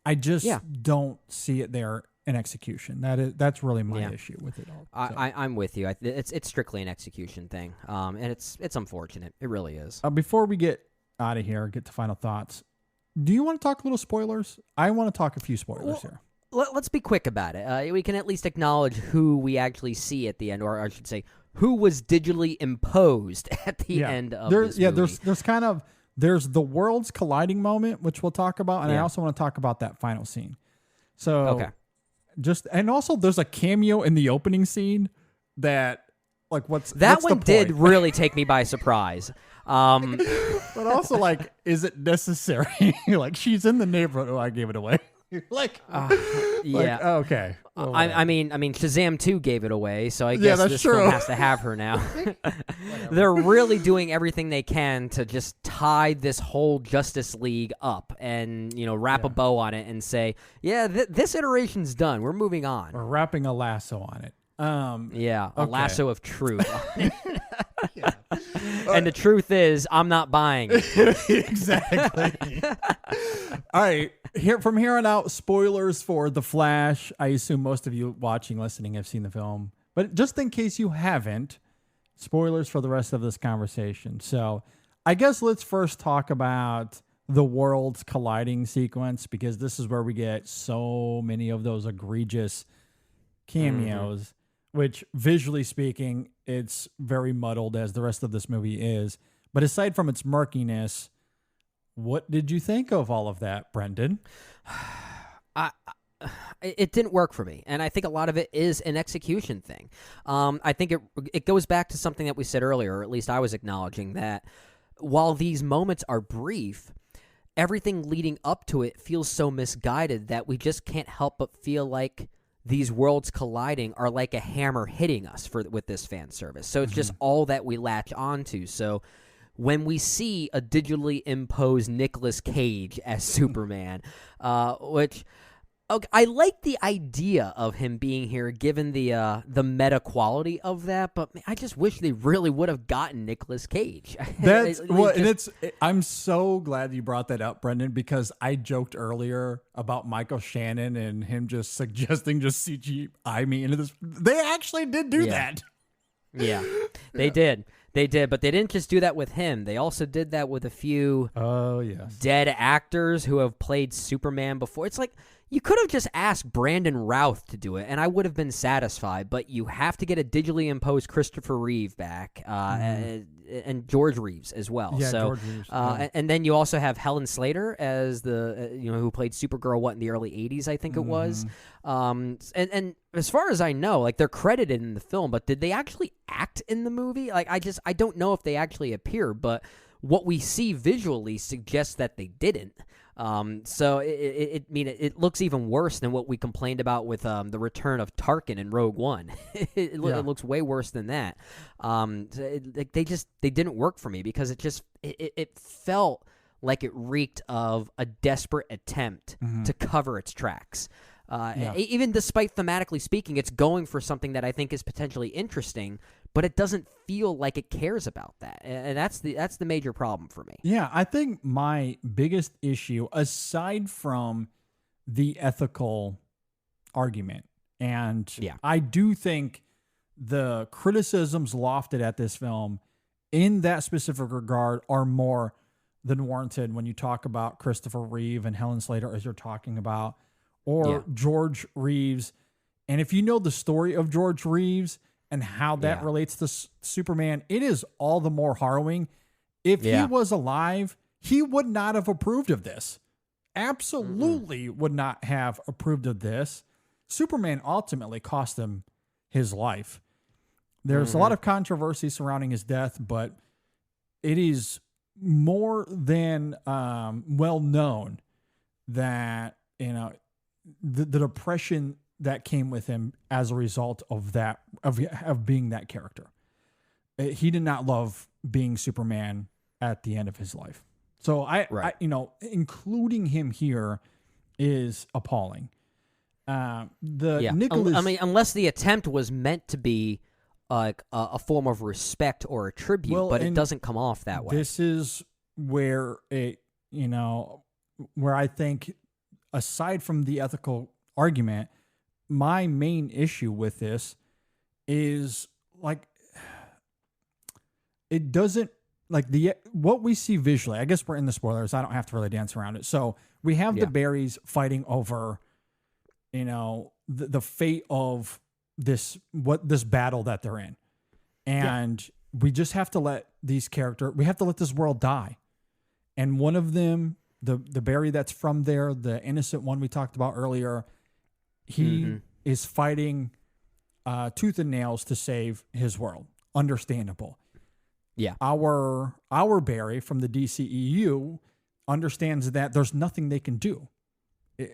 I just don't see it there in execution. That's really my issue with it all. So. I'm with you. It's strictly an execution thing. And it's unfortunate. It really is. Before we get out of here, get to final thoughts, do you want to talk a little spoilers? I want to talk a few spoilers here. Let's be quick about it. We can at least acknowledge who we actually see at the end, or I should say, who was digitally imposed at the end of this movie. There's the worlds colliding moment, which we'll talk about, and I also want to talk about that final scene. So, and also there's a cameo in the opening scene that, like, what's the point? Did really take me by surprise. But also, like, is it necessary? Like, she's in the neighborhood. Oh, I gave it away. Okay. Well, I mean, Shazam 2 gave it away, so I guess this film has to have her now. They're really doing everything they can to just tie this whole Justice League up and, wrap a bow on it and say, this iteration's done. We're moving on. We're wrapping a lasso on it. A lasso of truth. And the truth is, I'm not buying it. Exactly. All right. From here on out, spoilers for The Flash. I assume most of you watching, listening have seen the film. But just in case you haven't, spoilers for the rest of this conversation. So I guess let's first talk about the worlds colliding sequence, because this is where we get so many of those egregious cameos, which visually speaking, it's very muddled, as the rest of this movie is. But aside from its murkiness, what did you think of all of that, Brendan? It didn't work for me, and I think a lot of it is an execution thing. I think it goes back to something that we said earlier, or at least I was acknowledging, that while these moments are brief, everything leading up to it feels so misguided that we just can't help but feel like these worlds colliding are like a hammer hitting us with this fan service. So it's just all that we latch onto. So when we see a digitally imposed Nicolas Cage as Superman, which I like the idea of him being here, given the meta quality of that, but I just wish they really would have gotten Nicolas Cage. I'm so glad you brought that up, Brendan, because I joked earlier about Michael Shannon and him just suggesting just CGI me into this. They actually did do that. Yeah, they did. They did, but they didn't just do that with him. They also did that with a few dead actors who have played Superman before. It's like, You could have just asked Brandon Routh to do it, and I would have been satisfied. But you have to get a digitally imposed Christopher Reeve back, and George Reeves as well. Yeah, so, George Reeves. And then you also have Helen Slater as the who played Supergirl in the early '80s, I think it was. And as far as I know, like, they're credited in the film, but did they actually act in the movie? Like, I don't know if they actually appear, but what we see visually suggests that they didn't. So it looks even worse than what we complained about with the return of Tarkin in Rogue One. It looks way worse than that. They didn't work for me because it felt like it reeked of a desperate attempt to cover its tracks. Even despite thematically speaking, it's going for something that I think is potentially interesting, but it doesn't feel like it cares about that, and that's the major problem for me. Yeah, I think my biggest issue, aside from the ethical argument, and I do think the criticisms lofted at this film in that specific regard are more than warranted when you talk about Christopher Reeve and Helen Slater, as you're talking about, or George Reeves. And if you know the story of George Reeves and how that relates to Superman, it is all the more harrowing. If he was alive, he would not have approved of this. Absolutely would not have approved of this. Superman ultimately cost him his life. There's a lot of controversy surrounding his death, but it is more than well known that, the depression that came with him as a result of that, of being that character. He did not love being Superman at the end of his life. So I including him here is appalling. Nicholas, I mean, unless the attempt was meant to be a form of respect or a tribute, but it doesn't come off that way. This is where where I think, aside from the ethical argument, my main issue with this is, like, it doesn't, like, what we see visually. I guess we're in the spoilers. I don't have to really dance around it. So we have the Barrys fighting over, the fate of this battle that they're in. And we just have to let this world die. And one of them, the Barry that's from there, the innocent one we talked about earlier, he is fighting tooth and nails to save his world. Understandable. Yeah. Our Barry from the DCEU understands that there's nothing they can do.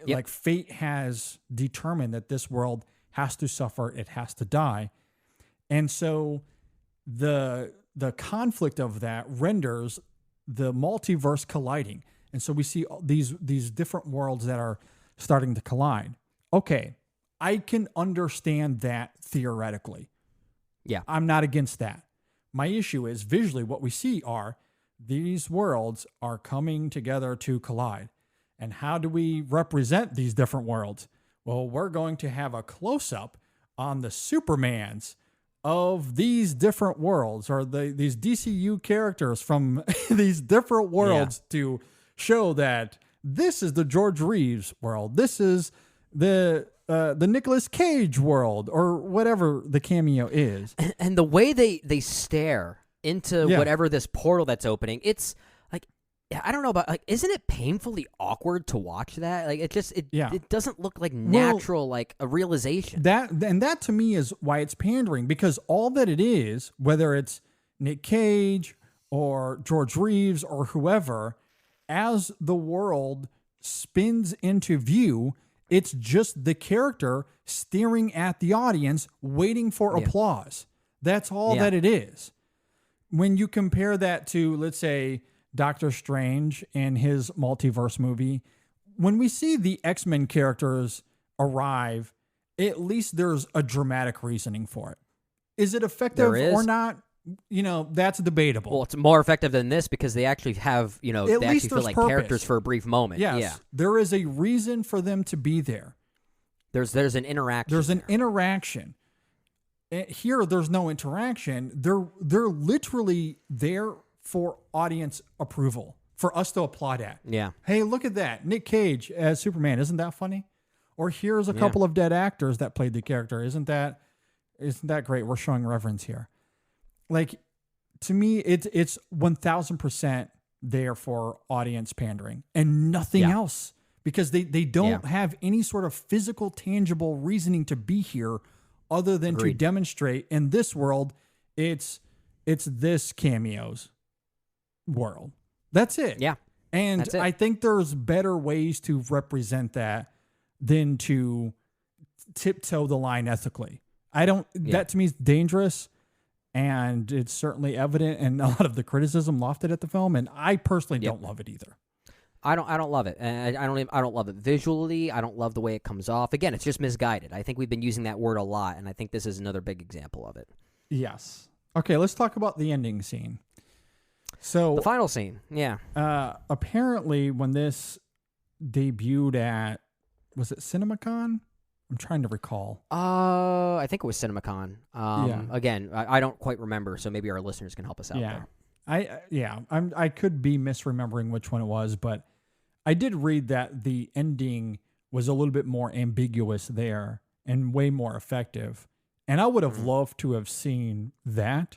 Like, fate has determined that this world has to suffer, it has to die. And so the conflict of that renders the multiverse colliding. And so we see these different worlds that are starting to collide. Okay, I can understand that theoretically. Yeah. I'm not against that. My issue is, visually, what we see are these worlds are coming together to collide. And how do we represent these different worlds? Well, we're going to have a close-up on the Supermans of these different worlds, or these DCU characters from these different worlds, to show that this is the George Reeves world. This is the Nicolas Cage world, or whatever the cameo is. And the way they stare into whatever this portal that's opening, it's like, I don't know about, like, isn't it painfully awkward to watch that? Like, it doesn't look like natural, like a realization. That to me is why it's pandering, because all that it is, whether it's Nick Cage or George Reeves or whoever, as the world spins into view, it's just the character staring at the audience, waiting for applause. That's all that it is. When you compare that to, let's say, Doctor Strange and his multiverse movie, when we see the X-Men characters arrive, at least there's a dramatic reasoning for it. Is it effective or not? That's debatable. Well, it's more effective than this because they actually have, they actually feel like characters for a brief moment. Yes. Yeah. There is a reason for them to be there. There's an interaction. There's an interaction. Here, there's no interaction. They're literally there for audience approval, for us to applaud at. Yeah. Hey, look at that. Nick Cage as Superman. Isn't that funny? or here's a couple of dead actors that played the character. Isn't that great? We're showing reverence here. Like, to me, it's 1000% there for audience pandering and nothing else, because they don't have any sort of physical, tangible reasoning to be here other than to demonstrate in this world. It's this cameos world. That's it. Yeah. And I think there's better ways to represent that than to tiptoe the line ethically. That to me is dangerous, and it's certainly evident in a lot of the criticism lofted at the film. And I personally don't love it either. I don't love it. And I don't love it visually. I don't love the way it comes off. Again, it's just misguided. I think we've been using that word a lot, and I think this is another big example of it. Yes. Okay, let's talk about the ending scene. So the final scene, apparently when this debuted at, was it CinemaCon? I'm trying to recall. I think it was CinemaCon. Again, I don't quite remember, so maybe our listeners can help us out there. I could be misremembering which one it was, but I did read that the ending was a little bit more ambiguous there and way more effective. And I would have loved to have seen that.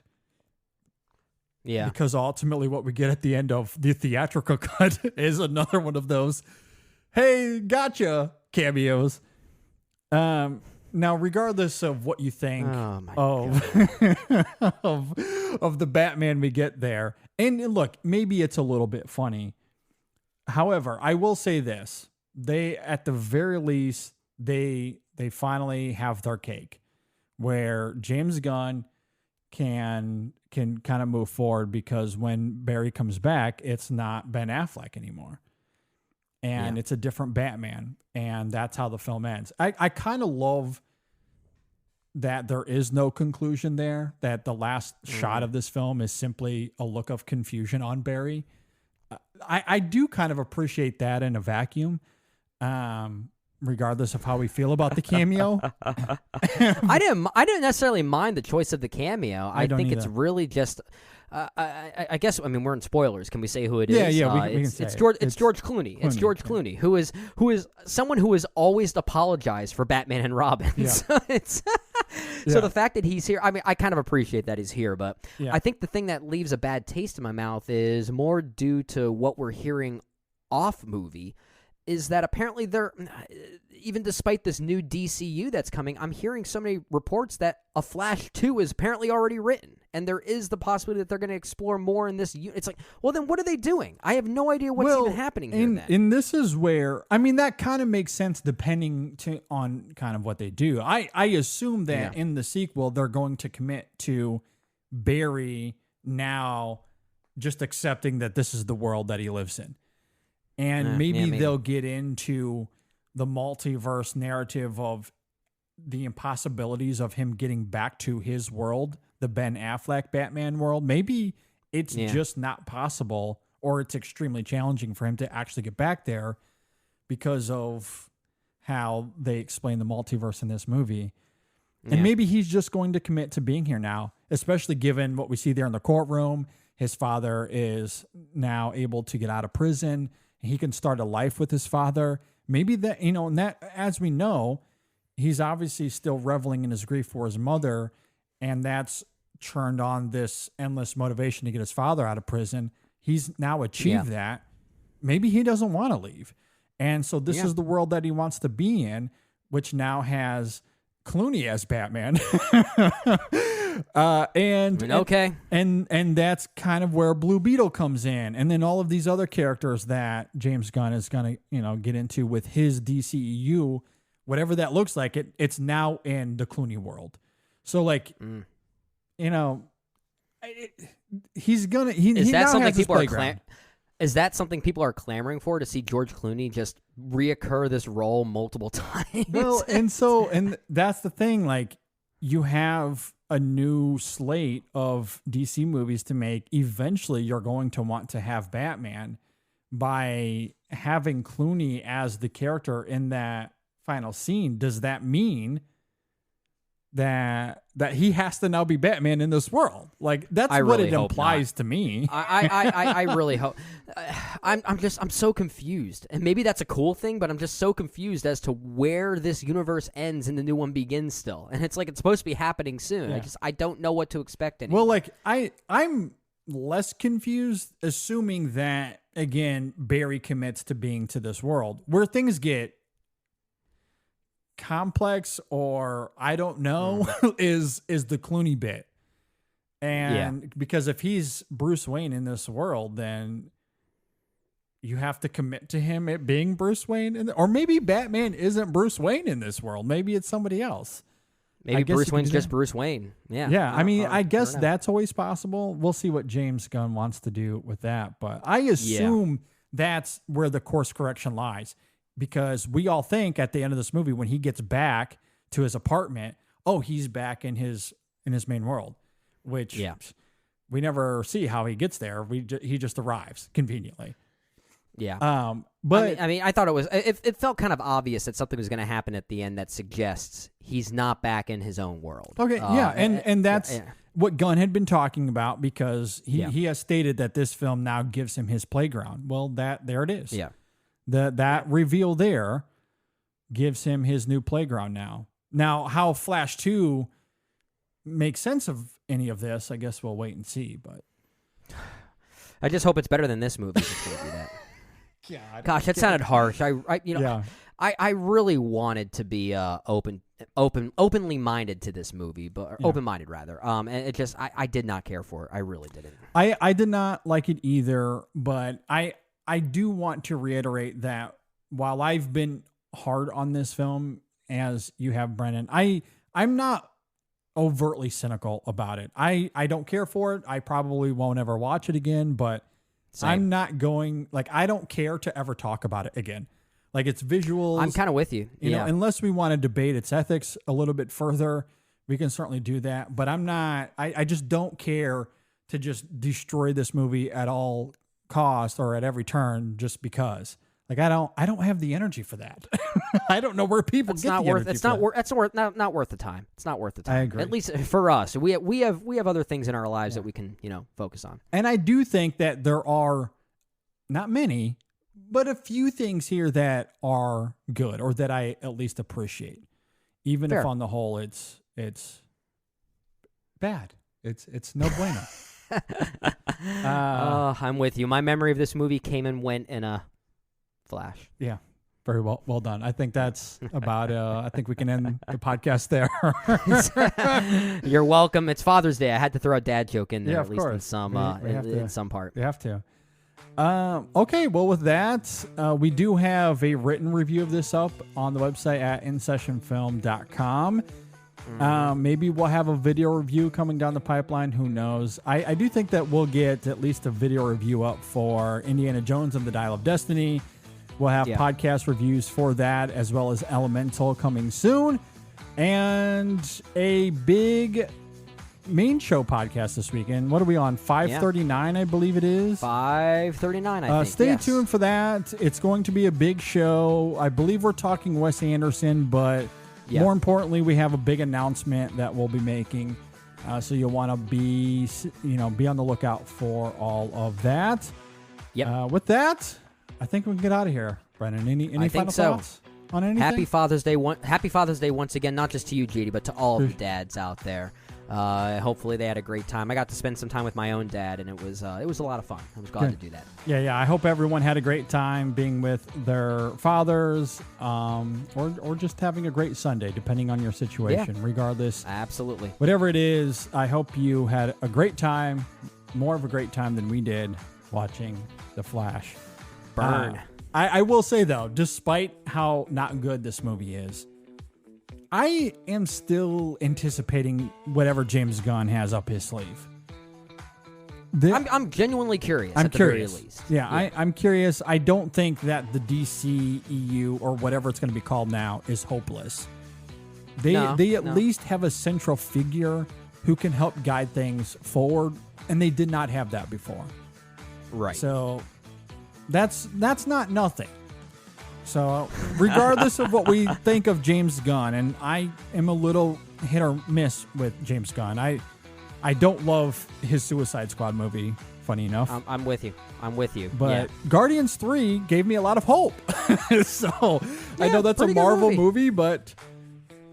Yeah. Because ultimately what we get at the end of the theatrical cut is another one of those, hey, gotcha cameos. Now, regardless of what you think of the Batman we get there, and look, maybe it's a little bit funny. However, I will say this. They, at the very least, they finally have their cake, where James Gunn can kind of move forward, because when Barry comes back, it's not Ben Affleck anymore. And it's a different Batman. And that's how the film ends. I kind of love that there is no conclusion there, that the last shot of this film is simply a look of confusion on Barry. I do kind of appreciate that in a vacuum. Regardless of how we feel about the cameo. I didn't necessarily mind the choice of the cameo. I think it's really just I guess, I mean, we're in spoilers. Can we say who it is? Yeah, we can say it's George Clooney. It's George Clooney, who is someone who has always apologized for Batman and Robin. Yeah. So the fact that he's here, I mean, I kind of appreciate that he's here, but Yeah. I think the thing that leaves a bad taste in my mouth is more due to what we're hearing off movie, is that apparently they're, even despite this new DCU that's coming, I'm hearing so many reports that a Flash 2 is apparently already written, and there is the possibility that they're going to explore more in this. It's like, well, then what are they doing? I have no idea what's even happening here then. And this is where, I mean, that kind of makes sense depending on kind of what they do. I assume that in the sequel, they're going to commit to Barry now just accepting that this is the world that he lives in. And maybe they'll get into the multiverse narrative of the impossibilities of him getting back to his world, the Ben Affleck Batman world. Maybe it's just not possible, or it's extremely challenging for him to actually get back there because of how they explain the multiverse in this movie. And maybe he's just going to commit to being here now, especially given what we see there in the courtroom. His father is now able to get out of prison. He can start a life with his father. Maybe that, and that, as we know, he's obviously still reveling in his grief for his mother, and that's turned on this endless motivation to get his father out of prison. He's now achieved that. Maybe he doesn't want to leave. And so this is the world that he wants to be in, which now has Clooney as Batman. And that's kind of where Blue Beetle comes in, and then all of these other characters that James Gunn is going to get into with his DCEU, whatever that looks like. It's now in the Clooney world. So he's gonna. Is that something people are Is that something people are clamoring for, to see George Clooney just reoccur this role multiple times? Well, and that's the thing. Like, you have a new slate of DC movies to make. Eventually, you're going to want to have Batman. By having Clooney as the character in that final scene, does that mean that he has to now be Batman in this world. Like that's I what really it hope implies to me. I really hope. I'm so confused, and maybe that's a cool thing, but I'm just so confused as to where this universe ends and the new one begins still. And it's like it's supposed to be happening soon. Yeah. I don't know what to expect anymore. Well, like I'm less confused, assuming that again Barry commits to being to this world where things get complex, or I don't know, is the Clooney bit. And because if he's Bruce Wayne in this world, then you have to commit to him it being Bruce Wayne, or maybe Batman isn't Bruce Wayne in this world. Maybe it's somebody else. Maybe Bruce Wayne's just Bruce Wayne. Yeah. Yeah. I mean, I guess that's always possible. We'll see what James Gunn wants to do with that. But I assume that's where the course correction lies, because we all think at the end of this movie, when he gets back to his apartment, oh, he's back in his main world, which we never see how he gets there. He just arrives conveniently. Yeah. But I mean, I thought it felt kind of obvious that something was going to happen at the end that suggests he's not back in his own world. Okay. And that's what Gunn had been talking about, because he has stated that this film now gives him his playground. Well, there it is. Yeah. That reveal there gives him his new playground now. Now, how Flash 2 makes sense of any of this, I guess we'll wait and see. But I just hope it's better than this movie. If it's going to do that. God, Gosh, that sounded harsh. I really wanted to be openly minded to this movie, or open-minded rather. And it just I did not care for it. I really didn't. I did not like it either, but I do want to reiterate that while I've been hard on this film, as you have, Brennan, I'm not overtly cynical about it. I don't care for it. I probably won't ever watch it again, but same. I'm not going, like, I don't care to ever talk about it again. Like, it's visuals. I'm kind of with you. You know, unless we want to debate its ethics a little bit further, we can certainly do that. But I'm not, I just don't care to just destroy this movie at all cost or at every turn just because. Like, I don't have the energy for that. I don't know where people get the energy. It's not worth the time. It's not worth the time. I agree. At least for us, we have other things in our lives that we can focus on. And I do think that there are not many, but a few things here that are good, or that I at least appreciate, even if on the whole it's bad. It's no bueno. I'm with you. My memory of this movie came and went in a flash. Yeah, very well done. I think that's about. I think we can end the podcast there. You're welcome. It's Father's Day. I had to throw a dad joke in there, at least in some in some part. We have to. Okay, well, with that, we do have a written review of this up on the website at InSessionFilm.com. Maybe we'll have a video review coming down the pipeline. Who knows? I do think that we'll get at least a video review up for Indiana Jones and the Dial of Destiny. We'll have podcast reviews for that, as well as Elemental coming soon. And a big main show podcast this weekend. What are we on? 539, I believe it is. 539, I think. Stay tuned for that. It's going to be a big show. I believe we're talking Wes Anderson, but more importantly, we have a big announcement that we'll be making. So you'll want to be on the lookout for all of that. Yep. With that, I think we can get out of here. Brennan, any final thoughts on anything? Happy Father's Day once again, not just to you, JD, but to all of the dads out there. Hopefully they had a great time. I got to spend some time with my own dad, and it was a lot of fun. I was glad to do that. Yeah. I hope everyone had a great time being with their fathers, or just having a great Sunday, depending on your situation. Regardless, absolutely, whatever it is, I hope you had a great time, more of a great time than we did watching The Flash. Burn. I will say though, despite how not good this movie is, I am still anticipating whatever James Gunn has up his sleeve. I'm genuinely curious. I'm at curious. The very least. Yeah. I'm curious. I don't think that the DCEU, or whatever it's going to be called now, is hopeless. They at least have a central figure who can help guide things forward, and they did not have that before. Right. So that's not nothing. So regardless of what we think of James Gunn, and I am a little hit or miss with James Gunn. I don't love his Suicide Squad movie, funny enough. I'm with you. But Guardians 3 gave me a lot of hope. So I know that's a Marvel movie, but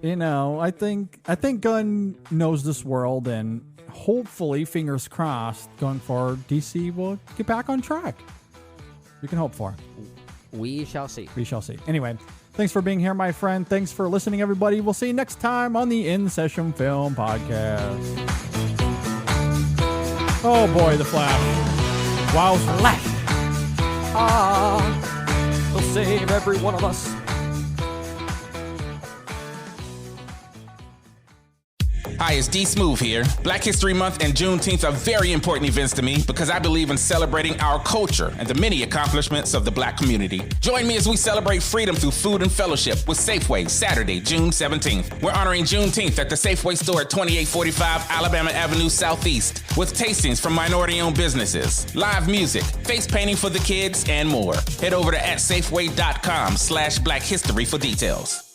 I think Gunn knows this world, and hopefully, fingers crossed, going forward, DC will get back on track. You can hope for. We shall see. Anyway, thanks for being here, my friend. Thanks for listening, everybody. We'll see you next time on the InSession Film Podcast. Oh boy, the Flash. Wow, Flash. He'll save every one of us. Hi, it's D Smooth here. Black History Month and Juneteenth are very important events to me because I believe in celebrating our culture and the many accomplishments of the Black community. Join me as we celebrate freedom through food and fellowship with Safeway, Saturday, June 17th. We're honoring Juneteenth at the Safeway store at 2845 Alabama Avenue Southeast with tastings from minority-owned businesses, live music, face painting for the kids, and more. Head over to @safeway.com/Black History for details.